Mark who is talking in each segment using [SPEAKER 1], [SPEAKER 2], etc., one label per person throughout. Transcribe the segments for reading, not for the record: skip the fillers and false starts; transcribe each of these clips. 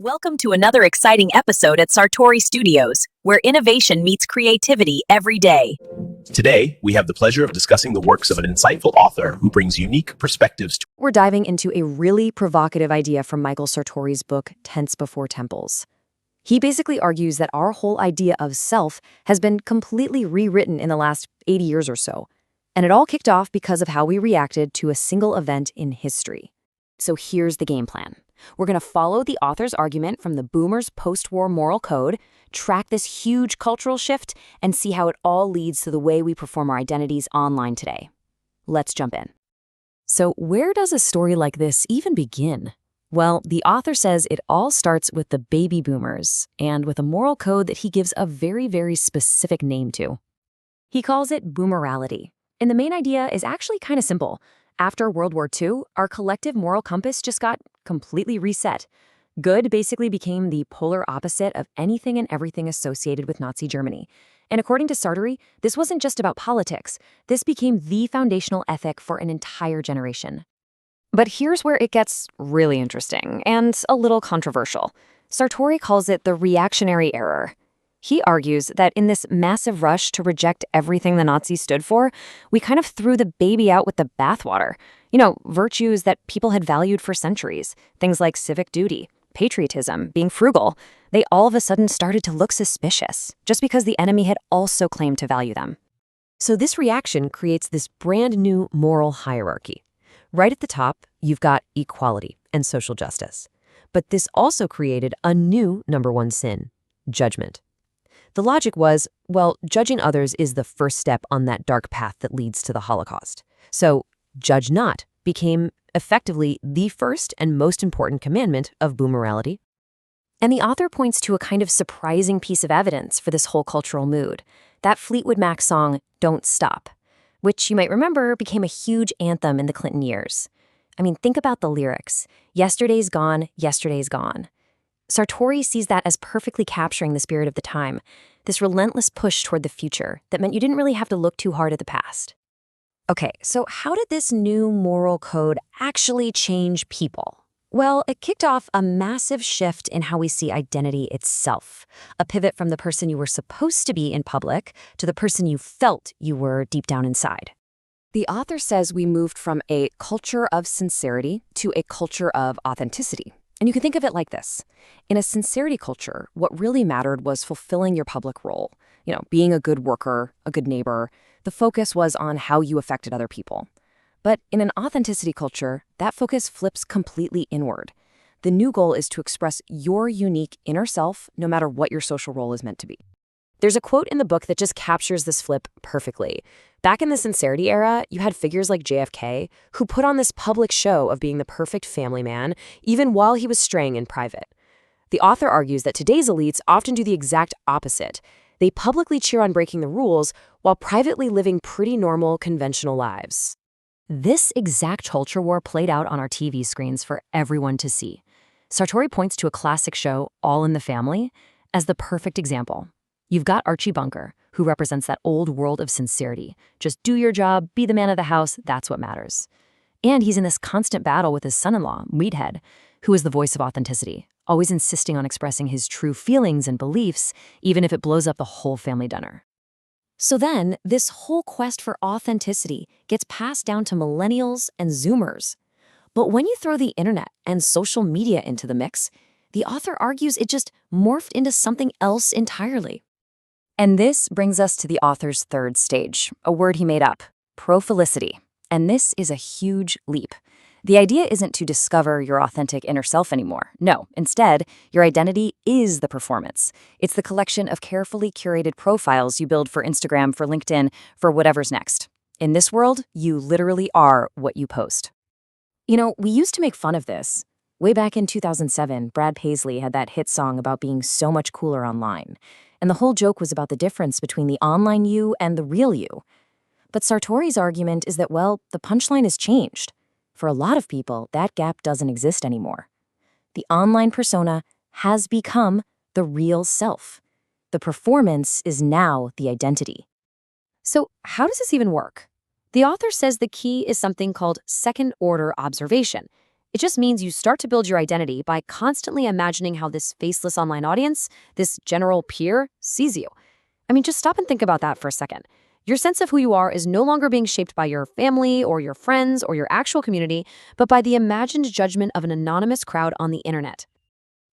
[SPEAKER 1] Welcome to another exciting episode at Sartori Studios, where innovation meets creativity every day.
[SPEAKER 2] Today, we have the pleasure of discussing the works of an insightful author who brings unique perspectives to.
[SPEAKER 3] We're diving into a really provocative idea from Michael Sartori's book, Tense Before Temples. He basically argues that our whole idea of self has been completely rewritten in the last 80 years or so, and it all kicked off because of how we reacted to a single event in history. So here's the game plan. We're going to follow the author's argument from the boomers' post-war moral code, track this huge cultural shift, and see how it all leads to the way we perform our identities online today. Let's jump in. So where does a story like this even begin? Well, the author says it all starts with the baby boomers, and with a moral code that he gives a very, very specific name to. He calls it boomerality. And the main idea is actually kind of simple. After World War II, our collective moral compass just got completely reset. Good basically became the polar opposite of anything and everything associated with Nazi Germany. And according to Sartori, this wasn't just about politics. This became the foundational ethic for an entire generation. But here's where it gets really interesting and a little controversial. Sartori calls it the reactionary error. He argues that in this massive rush to reject everything the Nazis stood for, we kind of threw the baby out with the bathwater. Virtues that people had valued for centuries, things like civic duty, patriotism, being frugal, they all of a sudden started to look suspicious, just because the enemy had also claimed to value them. So this reaction creates this brand new moral hierarchy. Right at the top, you've got equality and social justice. But this also created a new number one sin, judgment. The logic was, well, judging others is the first step on that dark path that leads to the Holocaust. So, judge not became effectively the first and most important commandment of boomerality. And the author points to a kind of surprising piece of evidence for this whole cultural mood, that Fleetwood Mac song, Don't Stop, which you might remember became a huge anthem in the Clinton years. I mean, think about the lyrics. Yesterday's gone, yesterday's gone. Sartori sees that as perfectly capturing the spirit of the time, this relentless push toward the future that meant you didn't really have to look too hard at the past. Okay, so how did this new moral code actually change people? Well, it kicked off a massive shift in how we see identity itself, a pivot from the person you were supposed to be in public to the person you felt you were deep down inside. The author says we moved from a culture of sincerity to a culture of authenticity. And you can think of it like this. In a sincerity culture, what really mattered was fulfilling your public role. Being a good worker, a good neighbor. The focus was on how you affected other people. But in an authenticity culture, that focus flips completely inward. The new goal is to express your unique inner self, no matter what your social role is meant to be. There's a quote in the book that just captures this flip perfectly. Back in the sincerity era, you had figures like JFK, who put on this public show of being the perfect family man, even while he was straying in private. The author argues that today's elites often do the exact opposite. They publicly cheer on breaking the rules while privately living pretty normal, conventional lives. This exact culture war played out on our TV screens for everyone to see. Sartori points to a classic show, All in the Family, as the perfect example. You've got Archie Bunker, who represents that old world of sincerity. Just do your job, be the man of the house, that's what matters. And he's in this constant battle with his son-in-law, Meathead, who is the voice of authenticity, always insisting on expressing his true feelings and beliefs, even if it blows up the whole family dinner. So then, this whole quest for authenticity gets passed down to millennials and Zoomers. But when you throw the internet and social media into the mix, the author argues it just morphed into something else entirely. And this brings us to the author's third stage, a word he made up, prophilicity. And this is a huge leap. The idea isn't to discover your authentic inner self anymore. No, instead, your identity is the performance. It's the collection of carefully curated profiles you build for Instagram, for LinkedIn, for whatever's next. In this world, you literally are what you post. We used to make fun of this. Way back in 2007, Brad Paisley had that hit song about being so much cooler online. And the whole joke was about the difference between the online you and the real you. But Sartori's argument is that, well, the punchline has changed. For a lot of people, that gap doesn't exist anymore. The online persona has become the real self. The performance is now the identity. So how does this even work? The author says the key is something called second-order observation. It just means you start to build your identity by constantly imagining how this faceless online audience, this general peer, sees you. I mean, just stop and think about that for a second. Your sense of who you are is no longer being shaped by your family or your friends or your actual community, but by the imagined judgment of an anonymous crowd on the internet.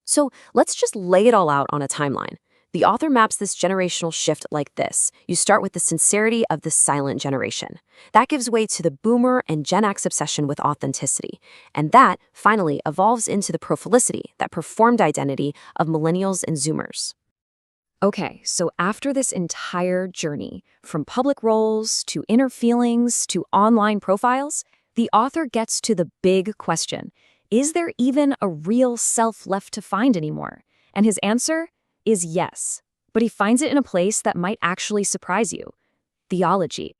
[SPEAKER 3] So let's just lay it all out on a timeline. The author maps this generational shift like this. You start with the sincerity of the silent generation. That gives way to the boomer and Gen X obsession with authenticity. And that, finally, evolves into the profilicity, that performed identity of millennials and zoomers. Okay, so after this entire journey, from public roles to inner feelings to online profiles, the author gets to the big question. Is there even a real self left to find anymore? And his answer is yes. But he finds it in a place that might actually surprise you: theology.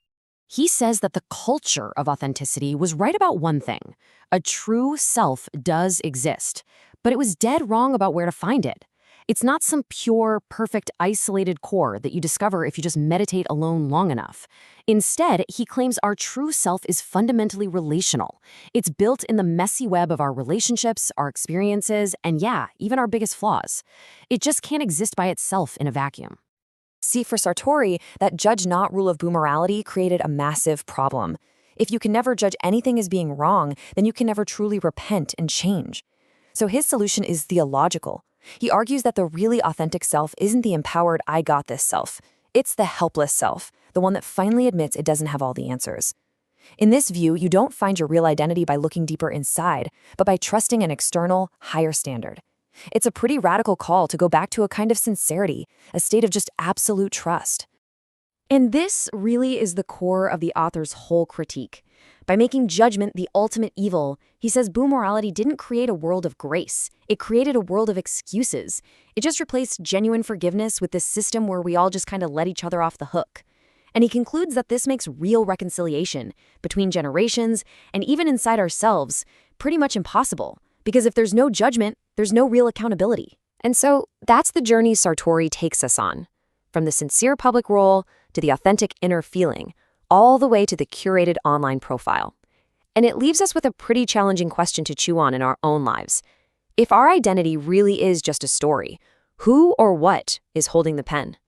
[SPEAKER 3] He says that the culture of authenticity was right about one thing. A true self does exist, but it was dead wrong about where to find it. It's not some pure, perfect, isolated core that you discover if you just meditate alone long enough. Instead, he claims our true self is fundamentally relational. It's built in the messy web of our relationships, our experiences, and yeah, even our biggest flaws. It just can't exist by itself in a vacuum. See, for Sartori, that judge not rule of boomerality created a massive problem. If you can never judge anything as being wrong, then you can never truly repent and change. So his solution is theological. He argues that the really authentic self isn't the empowered I got this self. It's the helpless self, the one that finally admits it doesn't have all the answers. In this view, you don't find your real identity by looking deeper inside, but by trusting an external, higher standard. It's a pretty radical call to go back to a kind of sincerity, a state of just absolute trust. And this really is the core of the author's whole critique. By making judgment the ultimate evil, he says boomerality didn't create a world of grace. It created a world of excuses. It just replaced genuine forgiveness with this system where we all just kind of let each other off the hook. And he concludes that this makes real reconciliation between generations and even inside ourselves pretty much impossible. Because if there's no judgment, there's no real accountability. And so that's the journey Sartori takes us on. From the sincere public role to the authentic inner feeling, all the way to the curated online profile. And it leaves us with a pretty challenging question to chew on in our own lives. If our identity really is just a story, who or what is holding the pen?